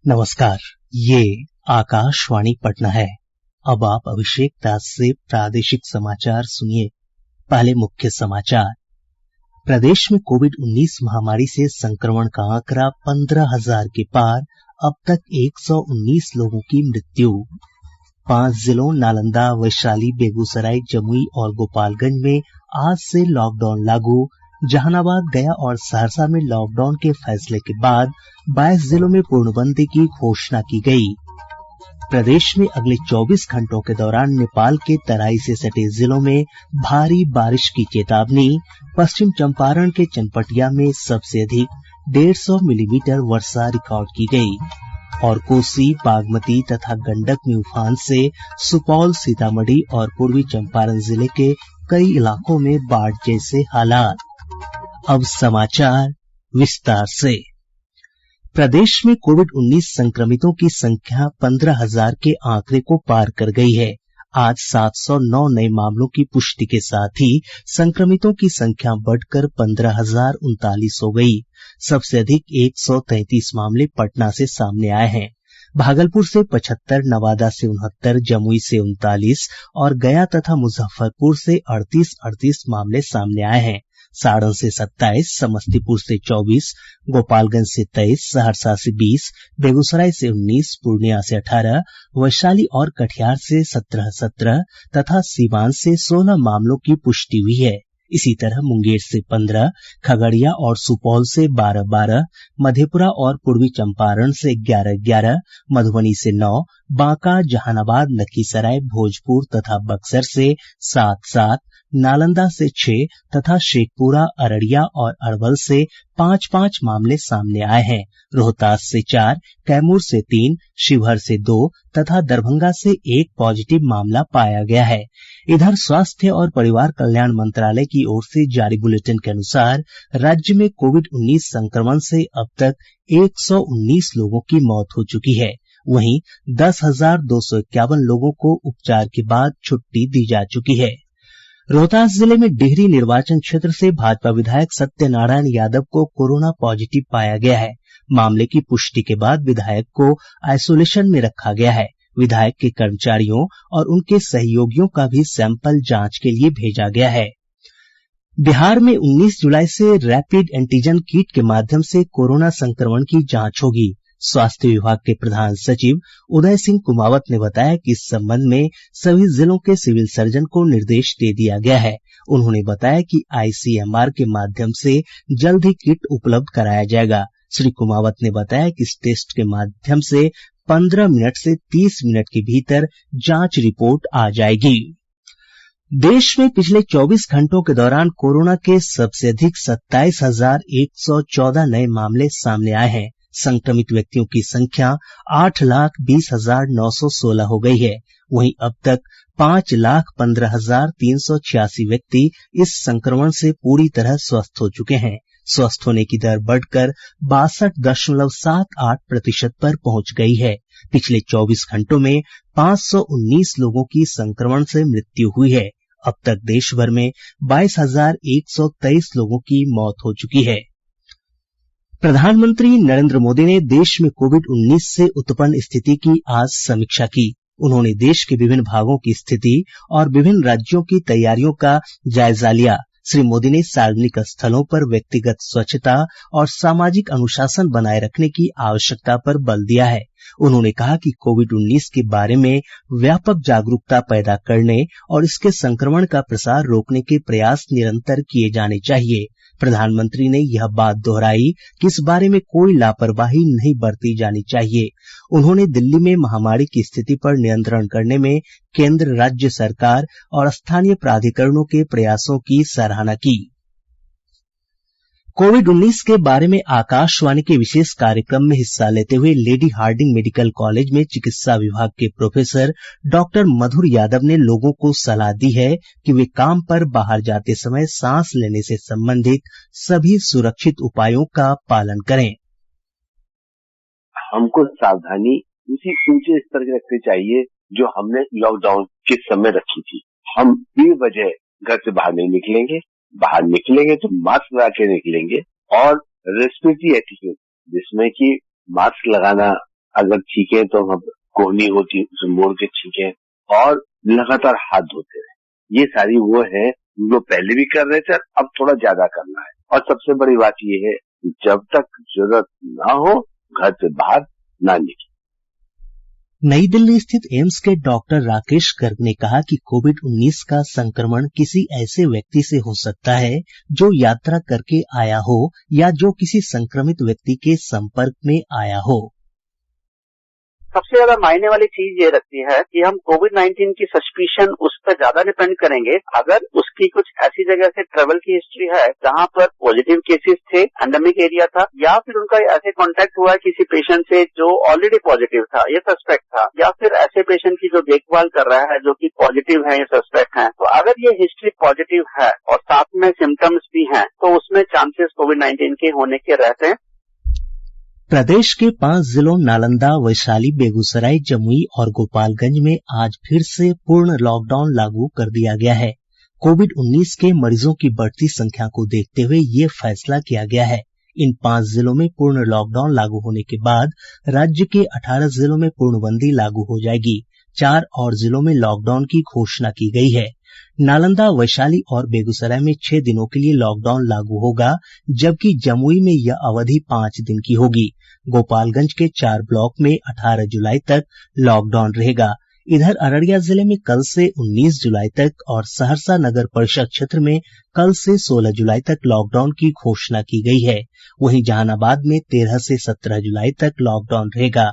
नमस्कार, ये आकाशवाणी पटना है। अब आप अभिषेक दास से प्रादेशिक समाचार सुनिए। पहले मुख्य समाचार। प्रदेश में कोविड-19 महामारी से संक्रमण का आंकड़ा 15,000 के पार, अब तक 119 लोगों की मृत्यु। 5 जिलों नालंदा, वैशाली, बेगूसराय, जमुई और गोपालगंज में आज से लॉकडाउन लागू। जहानाबाद, गया और सहरसा में लॉकडाउन के फैसले के बाद 22 जिलों में पूर्णबंदी की घोषणा की गई। प्रदेश में अगले 24 घंटों के दौरान नेपाल के तराई से सटे जिलों में भारी बारिश की चेतावनी। पश्चिम चंपारण के चनपटिया में सबसे अधिक 150 मिलीमीटर वर्षा रिकॉर्ड की गई। और कोसी, बागमती तथा गंडक में उफान से सुपौल, सीतामढ़ी और पूर्वी चंपारण जिले के कई इलाकों में बाढ़ जैसे हालात। अब समाचार विस्तार से। प्रदेश में कोविड-19 संक्रमितों की संख्या 15,000 के आंकड़े को पार कर गई है। आज 709 नए मामलों की पुष्टि के साथ ही संक्रमितों की संख्या बढ़कर 15,039 हो गई। सबसे अधिक 133 मामले पटना से सामने आए हैं। भागलपुर से 75, नवादा से 69, जमुई से 39 और गया तथा मुजफ्फरपुर से 38 मामले सामने आए हैं। सारण से 27, समस्तीपुर से 24, गोपालगंज से 23, सहरसा से 20, बेगूसराय से 19, पूर्णिया से 18, वैशाली और कटिहार से 17 तथा सीवान से 16 मामलों की पुष्टि हुई है। इसी तरह मुंगेर से 15, खगड़िया और सुपौल से 12, मधेपुरा और पूर्वी चंपारण से 11, मधुबनी से 9, बांका, जहानाबाद, लखीसराय, भोजपुर तथा बक्सर से 7, नालंदा से 6 तथा शेखपुरा, अररिया और अरवल से 5 मामले सामने आए हैं। रोहतास से 4, कैमूर से 3, शिवहर से 2 तथा दरभंगा से 1 पॉजिटिव मामला पाया गया है। इधर स्वास्थ्य और परिवार कल्याण मंत्रालय की ओर से जारी बुलेटिन के अनुसार राज्य में कोविड-19 संक्रमण से अब तक 119 लोगों की मौत हो चुकी है। वहीं 10,251 लोगों को उपचार के बाद छुट्टी दी जा चुकी है। रोहतास जिले में डिहरी निर्वाचन क्षेत्र से भाजपा विधायक सत्यनारायण यादव को कोरोना पॉजिटिव पाया गया है। मामले की पुष्टि के बाद विधायक को आइसोलेशन में रखा गया है। विधायक के कर्मचारियों और उनके सहयोगियों का भी सैंपल जांच के लिए भेजा गया है। बिहार में 19 जुलाई से रैपिड एंटीजन किट के माध्यम से कोरोना संक्रमण की जांच होगी। स्वास्थ्य विभाग के प्रधान सचिव उदय सिंह कुमावत ने बताया कि इस संबंध में सभी जिलों के सिविल सर्जन को निर्देश दे दिया गया है। उन्होंने बताया कि आईसीएमआर के माध्यम से जल्द ही किट उपलब्ध कराया जाएगा। श्री कुमावत ने बताया कि इस टेस्ट के माध्यम से 15 मिनट से 30 मिनट के भीतर जांच रिपोर्ट आ जाएगी। देश में पिछले 24 घंटों के दौरान कोरोना के सबसे अधिक 27,114 नए मामले सामने आए हैं। संक्रमित व्यक्तियों की संख्या 8,20,916 हो गई है। वहीं अब तक 5,15,386 व्यक्ति इस संक्रमण से पूरी तरह स्वस्थ हो चुके हैं। स्वस्थ होने की दर बढ़कर 62.78% पर पहुंच गई है। पिछले 24 घंटों में 519 लोगों की संक्रमण से मृत्यु हुई है। अब तक देश भर में 22,123 लोगों की मौत हो चुकी है। प्रधानमंत्री नरेंद्र मोदी ने देश में कोविड-19 से उत्पन्न स्थिति की आज समीक्षा की। उन्होंने देश के विभिन्न भागों की स्थिति और विभिन्न राज्यों की तैयारियों का जायजा लिया। श्री मोदी ने सार्वजनिक स्थलों पर व्यक्तिगत स्वच्छता और सामाजिक अनुशासन बनाए रखने की आवश्यकता पर बल दिया है। उन्होंने कहा कि कोविड-19 के बारे में व्यापक जागरूकता पैदा करने और इसके संक्रमण का प्रसार रोकने के प्रयास निरंतर किए जाने चाहिए। प्रधानमंत्री ने यह बात दोहराई कि इस बारे में कोई लापरवाही नहीं बरती जानी चाहिए। उन्होंने दिल्ली में महामारी की स्थिति पर नियंत्रण करने में केंद्र, राज्य सरकार और स्थानीय प्राधिकरणों के प्रयासों की सराहना की। कोविड-19 के बारे में आकाशवाणी के विशेष कार्यक्रम में हिस्सा लेते हुए लेडी हार्डिंग मेडिकल कॉलेज में चिकित्सा विभाग के प्रोफेसर डॉक्टर मधुर यादव ने लोगों को सलाह दी है कि वे काम पर बाहर जाते समय सांस लेने से संबंधित सभी सुरक्षित उपायों का पालन करें। हमको सावधानी उसी ऊंचे स्तर की रखनी चाहिए जो हमने लॉकडाउन के समय रखी थी। हम बेवजह घर से बाहर नहीं निकलेंगे, बाहर निकलेंगे तो मास्क लगा के निकलेंगे और रेस्पिरेटरी एटिट्यूड जिसमें कि मास्क लगाना अगर छींके तो हम कोहनी होती है उसे मोड़ के छींके और लगातार हाथ धोते रहे। ये सारी वो है जो पहले भी कर रहे थे, अब थोड़ा ज्यादा करना है। और सबसे बड़ी बात ये है, जब तक जरूरत ना हो घर से बाहर ना निकले। नई दिल्ली स्थित एम्स के डॉक्टर राकेश गर्ग ने कहा कि कोविड-19 का संक्रमण किसी ऐसे व्यक्ति से हो सकता है जो यात्रा करके आया हो या जो किसी संक्रमित व्यक्ति के संपर्क में आया हो। सबसे ज्यादा मायने वाली चीज ये रखती है कि हम कोविड-19 की सस्पिशन उस पर ज्यादा डिपेंड करेंगे अगर उसकी कुछ ऐसी जगह से ट्रेवल की हिस्ट्री है जहां पर पॉजिटिव केसेस थे, एंडेमिक एरिया था, या फिर उनका ऐसे कांटेक्ट हुआ किसी पेशेंट से जो ऑलरेडी पॉजिटिव था, ये सस्पेक्ट था, या फिर ऐसे पेशेंट की जो देखभाल कर रहा है जो कि पॉजिटिव है, ये सस्पेक्ट है। तो अगर ये हिस्ट्री पॉजिटिव है और साथ में सिम्टम्स भी हैं, तो उसमें चांसेस कोविड-19 के होने के रहते हैं। प्रदेश के 5 जिलों नालंदा, वैशाली, बेगूसराय, जमुई और गोपालगंज में आज फिर से पूर्ण लॉकडाउन लागू कर दिया गया है। कोविड-19 के मरीजों की बढ़ती संख्या को देखते हुए ये फैसला किया गया है। इन 5 जिलों में पूर्ण लॉकडाउन लागू होने के बाद राज्य के 18 जिलों में पूर्णबंदी लागू हो जाएगी। 4 और जिलों में लॉकडाउन की घोषणा की गई है। नालंदा, वैशाली और बेगूसराय में 6 दिनों के लिए लॉकडाउन लागू होगा, जबकि जमुई में यह अवधि 5 दिन की होगी। गोपालगंज के 4 ब्लॉक में 18 जुलाई तक लॉकडाउन रहेगा। इधर अररिया जिले में कल से 19 जुलाई तक और सहरसा नगर परिषद क्षेत्र में कल से 16 जुलाई तक लॉकडाउन की घोषणा की गई है। वहीं जहानाबाद में 13 से 17 जुलाई तक लॉकडाउन रहेगा।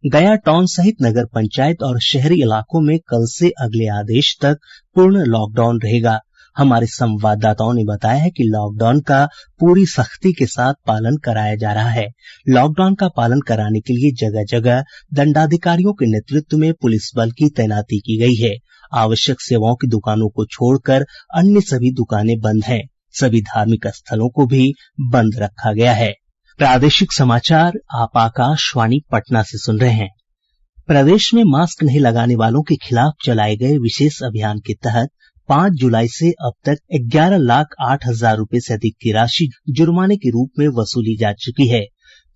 गया टाउन सहित नगर पंचायत और शहरी इलाकों में कल से अगले आदेश तक पूर्ण लॉकडाउन रहेगा। हमारे संवाददाताओं ने बताया है कि लॉकडाउन का पूरी सख्ती के साथ पालन कराया जा रहा है। लॉकडाउन का पालन कराने के लिए जगह जगह दंडाधिकारियों के नेतृत्व में पुलिस बल की तैनाती की गई है। आवश्यक सेवाओं की दुकानों को छोड़कर अन्य सभी दुकानें बंद हैं। सभी धार्मिक स्थलों को भी बंद रखा गया है। प्रादेशिक समाचार आप आकाशवाणी पटना से सुन रहे हैं। प्रदेश में मास्क नहीं लगाने वालों के खिलाफ चलाए गए विशेष अभियान के तहत 5 जुलाई से अब तक 11,08,000 रुपए से अधिक की राशि जुर्माने के रूप में वसूली जा चुकी है।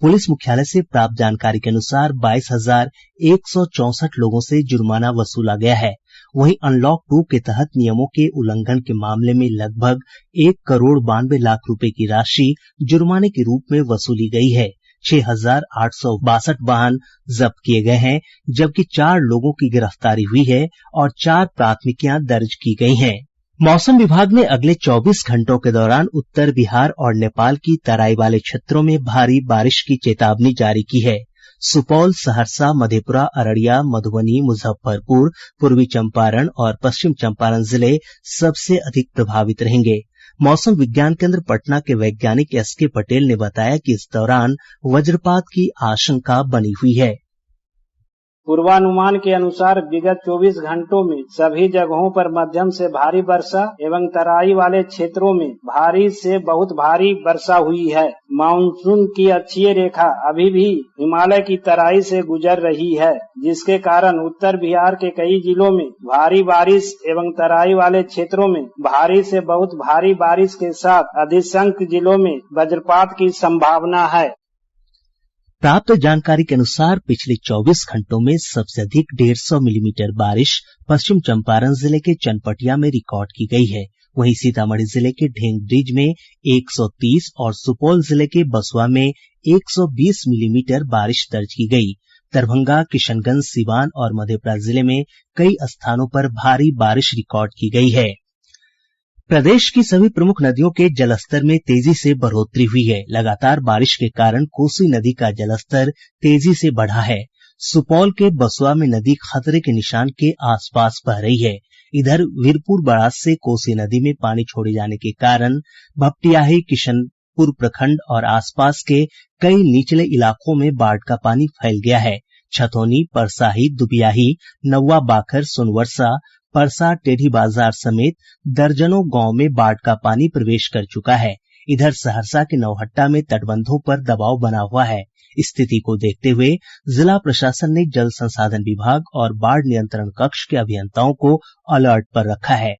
पुलिस मुख्यालय से प्राप्त जानकारी के अनुसार 22,164 लोगों से जुर्माना वसूला गया है। वहीं अनलॉक 2 के तहत नियमों के उल्लंघन के मामले में लगभग 1,92,00,000 रुपए की राशि जुर्माने के रूप में वसूली गई है। 6,862 वाहन जब्त किए गए हैं, जबकि 4 लोगों की गिरफ्तारी हुई है और 4 प्राथमिकियां दर्ज की गई हैं। मौसम विभाग ने अगले 24 घंटों के दौरान उत्तर बिहार और नेपाल की तराई वाले क्षेत्रों में भारी बारिश की चेतावनी जारी की है। सुपौल, सहरसा, मधेपुरा, अररिया, मधुबनी, मुजफ्फरपुर, पूर्वी चंपारण और पश्चिम चंपारण जिले सबसे अधिक प्रभावित रहेंगे। मौसम विज्ञान केंद्र पटना के वैज्ञानिक एसके पटेल ने बताया कि इस दौरान वज्रपात की आशंका बनी हुई है। पूर्वानुमान के अनुसार विगत 24 घंटों में सभी जगहों पर मध्यम से भारी वर्षा एवं तराई वाले क्षेत्रों में भारी से बहुत भारी वर्षा हुई है। मानसून की अक्षीय रेखा अभी भी हिमालय की तराई से गुजर रही है, जिसके कारण उत्तर बिहार के कई जिलों में भारी बारिश एवं तराई वाले क्षेत्रों में भारी से बहुत भारी बारिश के साथ अधिसंख्य जिलों में वज्रपात की संभावना है। प्राप्त जानकारी के अनुसार पिछले 24 घंटों में सबसे अधिक 150 मिलीमीटर बारिश पश्चिम चंपारण जिले के चनपटिया में रिकॉर्ड की गई है। वहीं सीतामढ़ी जिले के ढेंग ब्रिज में 130 और सुपौल जिले के बसुआ में 120 मिलीमीटर बारिश दर्ज की गई। दरभंगा, किशनगंज, सीवान और मधेपुरा जिले में कई स्थानों पर भारी बारिश रिकॉर्ड की गई है। प्रदेश की सभी प्रमुख नदियों के जलस्तर में तेजी से बढ़ोतरी हुई है। लगातार बारिश के कारण कोसी नदी का जलस्तर तेजी से बढ़ा है। सुपौल के बसुआ में नदी खतरे के निशान के आसपास बह रही है। इधर वीरपुर बराज से कोसी नदी में पानी छोड़े जाने के कारण भपटियाही, किशनपुर प्रखंड और आसपास के कई निचले इलाकों में बाढ़ का पानी फैल गया है। छतौनी, परसाही, दुबियाही, नौवा बाखर, सोनवर्षा, परसा, टेढ़ी बाजार समेत दर्जनों गांव में बाढ़ का पानी प्रवेश कर चुका है। इधर सहरसा के नौहट्टा में तटबंधों पर दबाव बना हुआ है। स्थिति को देखते हुए जिला प्रशासन ने जल संसाधन विभाग और बाढ़ नियंत्रण कक्ष के अभियंताओं को अलर्ट पर रखा है।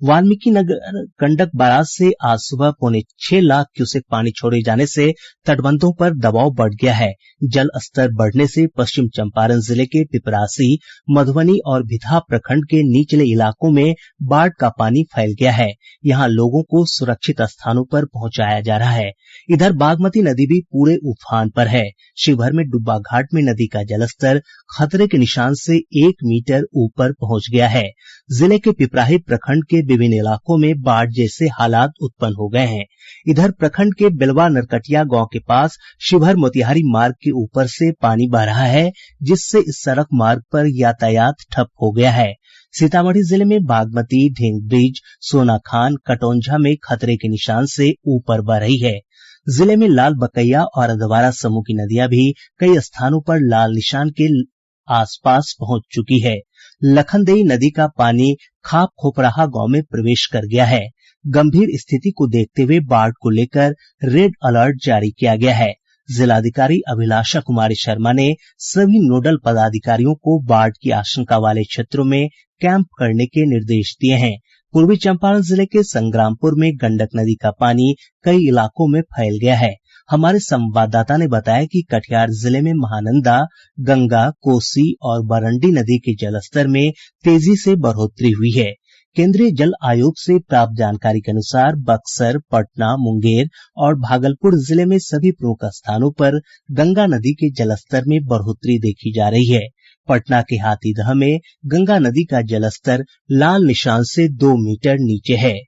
वाल्मीकि नगर गंडक बराज से आज सुबह 6.25 लाख क्यूसेक पानी छोड़े जाने से तटबंधों पर दबाव बढ़ गया है। जल स्तर बढ़ने से पश्चिम चंपारण जिले के पिपरासी, मधुबनी और भितहा प्रखंड के निचले इलाकों में बाढ़ का पानी फैल गया है। यहाँ लोगों को सुरक्षित स्थानों पर पहुंचाया जा रहा है। इधर बागमती नदी भी पूरे उफान पर है। शिवहर में डुब्बा घाट में नदी का जलस्तर खतरे के निशान से 1 मीटर ऊपर पहुंच गया है। जिले के पिपराही प्रखंड के विभिन्न इलाकों में बाढ़ जैसे हालात उत्पन्न हो गए हैं। इधर प्रखंड के बेलवा नरकटिया गांव के पास शिवहर मोतिहारी मार्ग के ऊपर से पानी बह रहा है, जिससे इस सड़क मार्ग पर यातायात ठप हो गया है। सीतामढ़ी जिले में बागमती, ढेंग ब्रिज, सोनाखान, कटौंझा में खतरे के निशान से ऊपर बह रही है। जिले में लाल बकैया और अधवारा समूह की नदियां भी कई स्थानों पर लाल निशान के आसपास पहुंच चुकी है। लखनदेई नदी का पानी खाप खोपराहा गांव में प्रवेश कर गया है। गंभीर स्थिति को देखते हुए बाढ़ को लेकर रेड अलर्ट जारी किया गया है। जिलाधिकारी अभिलाषा कुमारी शर्मा ने सभी नोडल पदाधिकारियों को बाढ़ की आशंका वाले क्षेत्रों में कैंप करने के निर्देश दिए हैं। पूर्वी चंपारण जिले के संग्रामपुर में गंडक नदी का पानी कई इलाकों में फैल गया है। हमारे संवाददाता ने बताया कि कटिहार जिले में महानंदा, गंगा, कोसी और बरंडी नदी के जलस्तर में तेजी से बढ़ोतरी हुई है। केंद्रीय जल आयोग से प्राप्त जानकारी के अनुसार बक्सर, पटना, मुंगेर और भागलपुर जिले में सभी प्रमुख स्थानों पर गंगा नदी के जलस्तर में बढ़ोतरी देखी जा रही है। पटना के हाथीदह में गंगा नदी का जलस्तर लाल निशान से 2 मीटर नीचे है।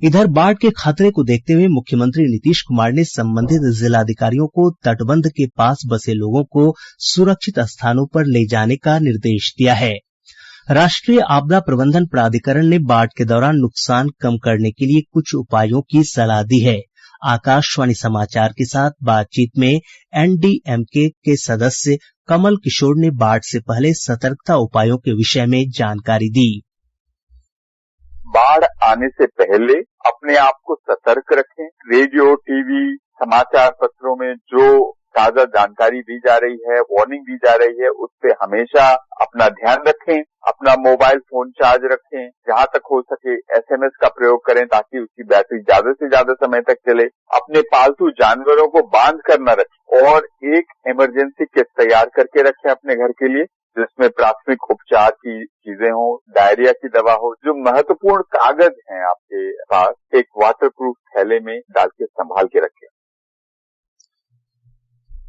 इधर बाढ़ के खतरे को देखते हुए मुख्यमंत्री नीतीश कुमार ने संबंधित जिलाधिकारियों को तटबंध के पास बसे लोगों को सुरक्षित स्थानों पर ले जाने का निर्देश दिया है। राष्ट्रीय आपदा प्रबंधन प्राधिकरण ने बाढ़ के दौरान नुकसान कम करने के लिए कुछ उपायों की सलाह दी है। आकाशवाणी समाचार के साथ बातचीत में एनडीएमके के सदस्य कमल किशोर ने बाढ़ से पहले सतर्कता उपायों के विषय में जानकारी दी। बाढ़ आने से पहले अपने आप को सतर्क रखें। रेडियो, टीवी, समाचार पत्रों में जो ताजा जानकारी दी जा रही है, वार्निंग दी जा रही है, उस पे हमेशा अपना ध्यान रखें। अपना मोबाइल फोन चार्ज रखें। जहां तक हो सके एसएमएस का प्रयोग करें ताकि उसकी बैटरी ज्यादा से ज्यादा समय तक चले। अपने पालतू जानवरों को बांध कर न रखें और एक इमरजेंसी किट तैयार करके रखें अपने घर के लिए, जिसमें प्राथमिक उपचार की चीजें हों, डायरिया की दवा हो। जो महत्वपूर्ण कागज हैं आपके पास, एक वाटरप्रूफ थैले में डाल के संभाल के रखें।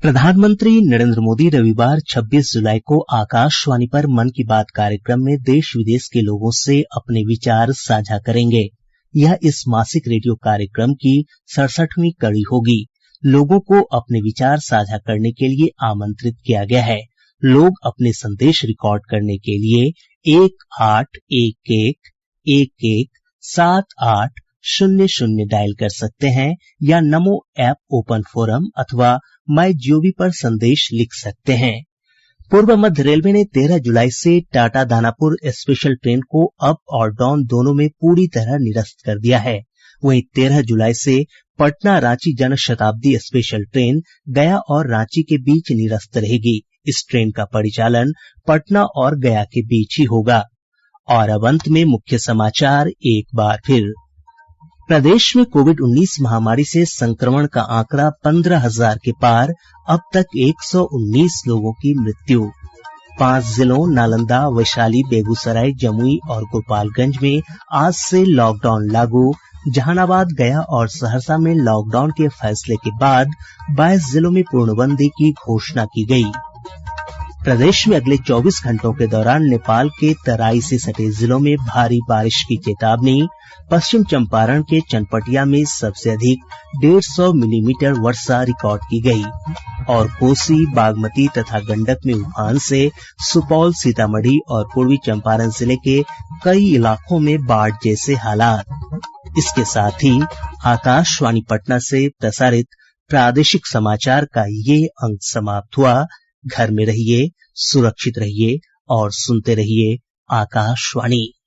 प्रधानमंत्री नरेंद्र मोदी रविवार 26 जुलाई को आकाशवाणी पर मन की बात कार्यक्रम में देश विदेश के लोगों से अपने विचार साझा करेंगे। यह इस मासिक रेडियो कार्यक्रम की 67वीं कड़ी होगी। लोगों को अपने विचार साझा करने के लिए आमंत्रित किया गया है। लोग अपने संदेश रिकॉर्ड करने के लिए 1811117800 डायल कर सकते हैं या नमो ऐप ओपन फोरम अथवा माई जीओवी पर संदेश लिख सकते हैं। पूर्व मध्य रेलवे ने 13 जुलाई से टाटा दानापुर स्पेशल ट्रेन को अप और डाउन दोनों में पूरी तरह निरस्त कर दिया है। वहीं 13 जुलाई से पटना रांची जन शताब्दी स्पेशल ट्रेन गया और रांची के बीच निरस्त रहेगी। इस ट्रेन का परिचालन पटना और गया के बीच ही होगा। और अब अंत में मुख्य समाचार एक बार फिर। प्रदेश में कोविड-19 महामारी से संक्रमण का आंकड़ा 15,000 के पार। अब तक 119 लोगों की मृत्यु। 5 जिलों नालंदा, वैशाली, बेगूसराय, जमुई और गोपालगंज में आज से लॉकडाउन लागू। जहानाबाद, गया और सहरसा में लॉकडाउन के फैसले के बाद 22 जिलों में पूर्णबंदी की घोषणा की गई। प्रदेश में अगले 24 घंटों के दौरान नेपाल के तराई से सटे जिलों में भारी बारिश की चेतावनी। पश्चिम चंपारण के चनपटिया में सबसे अधिक 150 मिलीमीटर वर्षा रिकॉर्ड की गई। और कोसी, बागमती तथा गंडक में उफान से सुपौल, सीतामढ़ी और पूर्वी चंपारण जिले के कई इलाकों में बाढ़ जैसे हालात। इसके साथ ही आकाशवाणी पटना से प्रसारित प्रादेशिक समाचार का ये अंक समाप्त हुआ। घर में रहिए, सुरक्षित रहिए और सुनते रहिए आकाशवाणी।